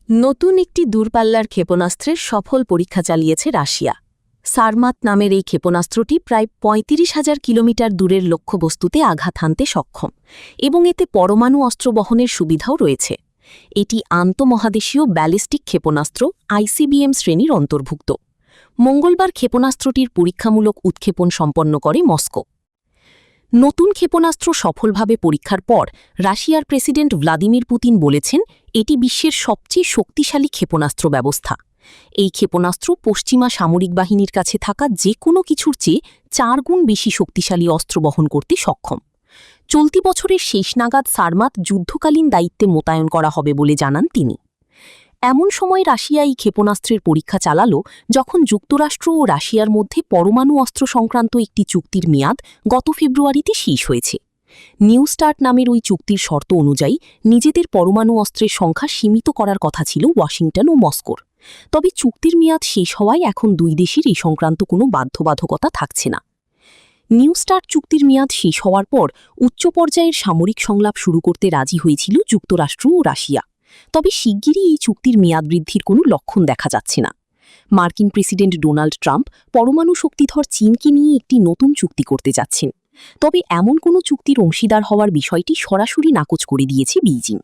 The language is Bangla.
নতুন একটি দূরপাল্লার ক্ষেপণাস্ত্রের সফল পরীক্ষা চালিয়েছে রাশিয়া। সারমাত নামের এই ক্ষেপণাস্ত্রটি প্রায় ৩৫,০০০ কিলোমিটার দূরের লক্ষ্যবস্তুতে আঘাত হানতে সক্ষম এবং এতে পরমাণু অস্ত্র বহনের সুবিধাও রয়েছে। এটি আন্তঃমহাদেশীয় ব্যালিস্টিক ক্ষেপণাস্ত্র আইসিবিএম শ্রেণীর অন্তর্ভুক্ত। মঙ্গলবার ক্ষেপণাস্ত্রটির পরীক্ষামূলক উৎক্ষেপণ সম্পন্ন করে মস্কো। নতুন ক্ষেপণাস্ত্র সফলভাবে পরীক্ষার পর রাশিয়ার প্রেসিডেন্ট ভ্লাদিমির পুতিন বলেছেন, এটি বিশ্বের সবচেয়ে শক্তিশালী ক্ষেপণাস্ত্র ব্যবস্থা। এই ক্ষেপণাস্ত্র পশ্চিমা সামরিক বাহিনীর কাছে থাকা যে কোনো কিছুর চেয়ে ৪ গুণ বেশি শক্তিশালী অস্ত্র বহন করতে সক্ষম। চলতি বছরের শেষ নাগাদ সারমাত যুদ্ধকালীন দায়িত্বে মোতায়েন করা হবে বলে জানান তিনি। এমন সময় রাশিয়া এই ক্ষেপণাস্ত্রের পরীক্ষা চালাল যখন যুক্তরাষ্ট্র ও রাশিয়ার মধ্যে পরমাণু অস্ত্র সংক্রান্ত একটি চুক্তির মেয়াদ গত ফেব্রুয়ারিতে শেষ হয়েছে। নিউ স্টার্ট নামের ওই চুক্তির শর্ত অনুযায়ী নিজেদের পরমাণু অস্ত্রের সংখ্যা সীমিত করার কথা ছিল ওয়াশিংটন ও মস্কোর। তবে চুক্তির মেয়াদ শেষ হওয়ায় এখন দুই দেশের এই সংক্রান্ত কোনো বাধ্যবাধকতা থাকছে না। নিউ স্টার্ট চুক্তির মেয়াদ শেষ হওয়ার পর উচ্চ পর্যায়ের সামরিক সংলাপ শুরু করতে রাজি হয়েছিল যুক্তরাষ্ট্র ও রাশিয়া। তবে শিগগিরই এই চুক্তির মেয়াদ বৃদ্ধির কোনো লক্ষণ দেখা যাচ্ছে না। মার্কিন প্রেসিডেন্ট ডোনাল্ড ট্রাম্প পরমাণু শক্তিধর চীনকে নিয়ে একটি নতুন চুক্তি করতে যাচ্ছেন। তবে এমন কোনো চুক্তির অংশীদার হওয়ার বিষয়টি সরাসরি নাকচ করে দিয়েছে বেইজিং।